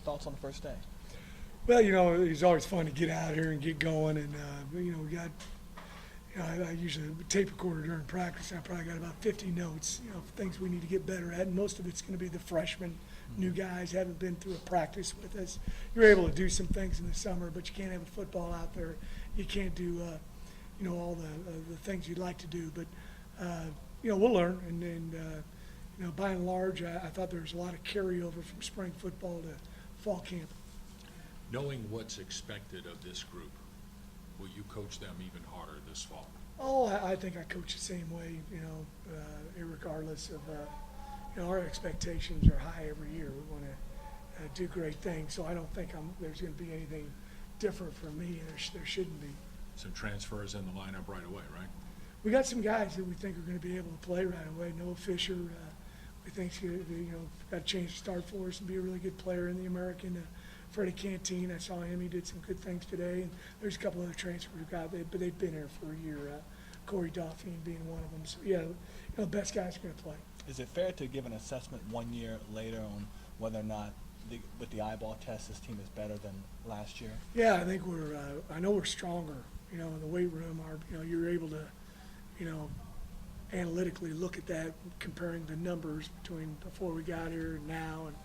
thoughts on the first day? Well, it's always fun to get out here and get going, and we got. I usually tape recorder during practice. I probably got about 50 notes, things we need to get better at, and most of it's going to be the freshmen, new guys haven't been through a practice with us. You're able to do some things in the summer, but you can't have a football out there. You can't do, all the things you'd like to do. But we'll learn, and by and large, I thought there was a lot of carryover from spring football to fall camp. Knowing what's expected of this group, will you coach them even harder this fall? Oh, I think I coach the same way, irregardless of, our expectations are high every year. We want to do great things, so I don't think there's going to be anything different from me, and there shouldn't be. Some transfers in the lineup right away, right? We got some guys that we think are going to be able to play right away. Noah Fisher, we think got a chance to start for us and be a really good player in the American. Freddie Canteen, I saw him. He did some good things today. And there's a couple other transfers we got, but they've been here for a year. Corey Dauphine being one of them. So yeah, the best guys are going to play. Is it fair to give an assessment 1 year later on whether or not, with the eyeball test, this team is better than last year? Yeah, I think I know we're stronger. In the weight room, you're able to, analytically look at that, comparing the numbers between before we got here and now, and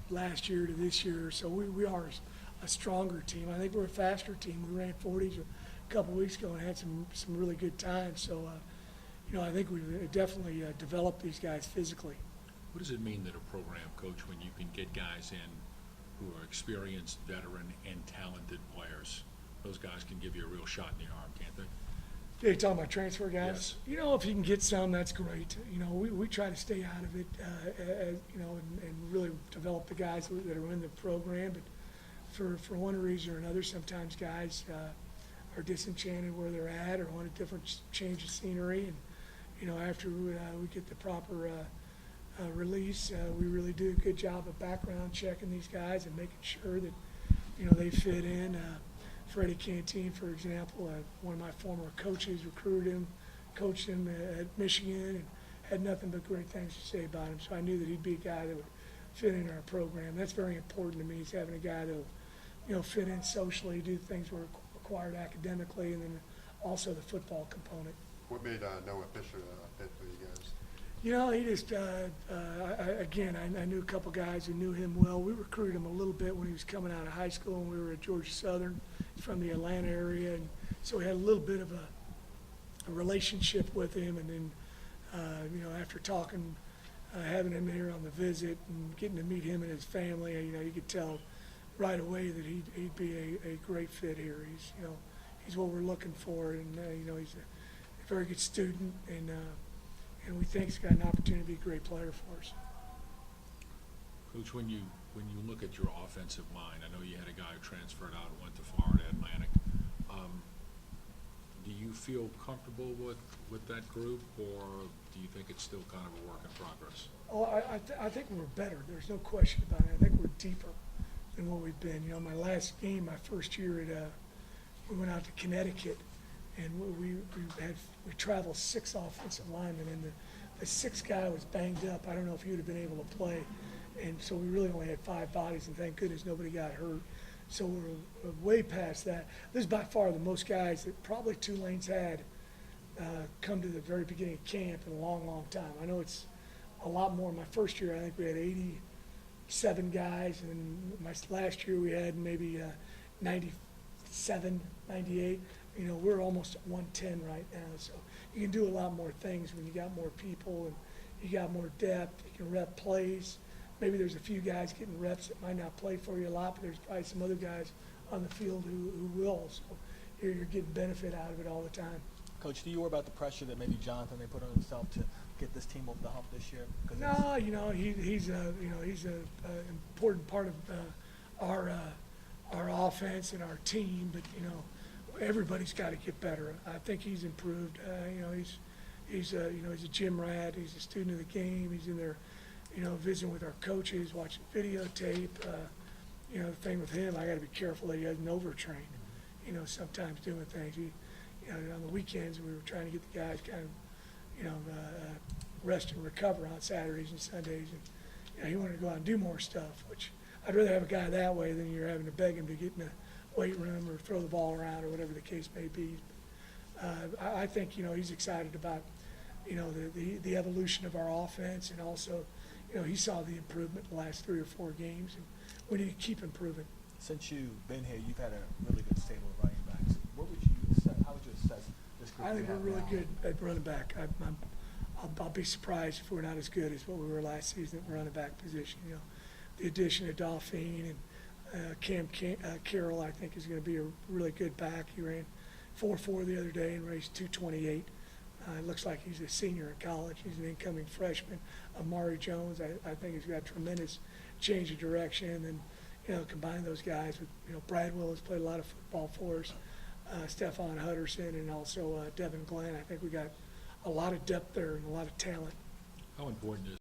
last year to this year. So we are a stronger team. I think we're a faster team. We ran 40s a couple weeks ago and had some really good times. So, I think we've definitely developed these guys physically. What does it mean that a program, Coach, when you can get guys in who are experienced, veteran, and talented players? Those guys can give you a real shot in the arm, can't they? You're talking about transfer guys? Yes. If you can get some, that's great. We try to stay out of it, and really develop the guys that are in the program. But for one reason or another, sometimes guys are disenchanted where they're at or want a different change of scenery. And, after we get the proper release, we really do a good job of background checking these guys and making sure that, they fit in. Freddie Canteen, for example, one of my former coaches recruited him, coached him at Michigan, and had nothing but great things to say about him. So I knew that he'd be a guy that would fit in our program. That's very important to me, is having a guy that'll, fit in socially, do things we're required academically, and then also the football component. What made Noah Fisher fit for you guys? He just, I knew a couple guys who knew him well. We recruited him a little bit when he was coming out of high school, and we were at Georgia Southern. He's from the Atlanta area, and so we had a little bit of a relationship with him. And then, after talking, having him here on the visit and getting to meet him and his family, you could tell right away that he'd be a great fit here. He's what we're looking for, and he's a very good student, and we think he's got an opportunity to be a great player for us. Coach, when you look at your offensive mind, I know you had a guy who transferred out and went to Florida Atlantic. Do you feel comfortable with that group, or do you think it's still kind of a work in progress? Oh, I think we're better. There's no question about it. I think we're deeper than what we've been. My last game, my first year we went out to Connecticut, and we traveled 6 offensive linemen, and the 6th guy was banged up. I don't know if he would have been able to play, and so we really only had 5 bodies, and thank goodness nobody got hurt. So we're way past that. This is by far the most guys that probably Tulane's had come to the very beginning of camp in a long, long time. I know it's a lot more. My first year, I think we had 87 guys, and my last year we had maybe 97, 98. We're almost at 110 right now, so you can do a lot more things when you got more people and you got more depth. You can rep plays. Maybe there's a few guys getting reps that might not play for you a lot, but there's probably some other guys on the field who will. So you're getting benefit out of it all the time. Coach, do you worry about the pressure that maybe Jonathan may put on himself to get this team over the hump this year? No, he's an important part of our offense and our team, but everybody's got to get better. I think he's improved. He's a gym rat. He's a student of the game. He's in there, visiting with our coaches, watching videotape. The thing with him, I got to be careful that he doesn't overtrain. Sometimes doing things. On the weekends, we were trying to get the guys kind of, rest and recover on Saturdays and Sundays, and he wanted to go out and do more stuff, which I'd rather have a guy that way than you're having to beg him to get in the weight room or throw the ball around or whatever the case may be. I think, he's excited about, the evolution of our offense, and also, he saw the improvement in the last 3 or 4 games, and we need to keep improving. Since you've been here, you've had a really good stable of running backs. How would you assess this group I think you we're have really now? good at running back. I'll be surprised if we're not as good as what we were last season at the running back position. The addition of Dauphine and Carroll, I think, is going to be a really good back. He ran 4.4 the other day and raised 228. It looks like he's a senior in college. He's an incoming freshman. Amari Jones, I think he's got tremendous change of direction. And, combine those guys with, Brad Willis played a lot of football for us, Stephon Hutterson, and also Devin Glenn. I think we got a lot of depth there and a lot of talent. How important is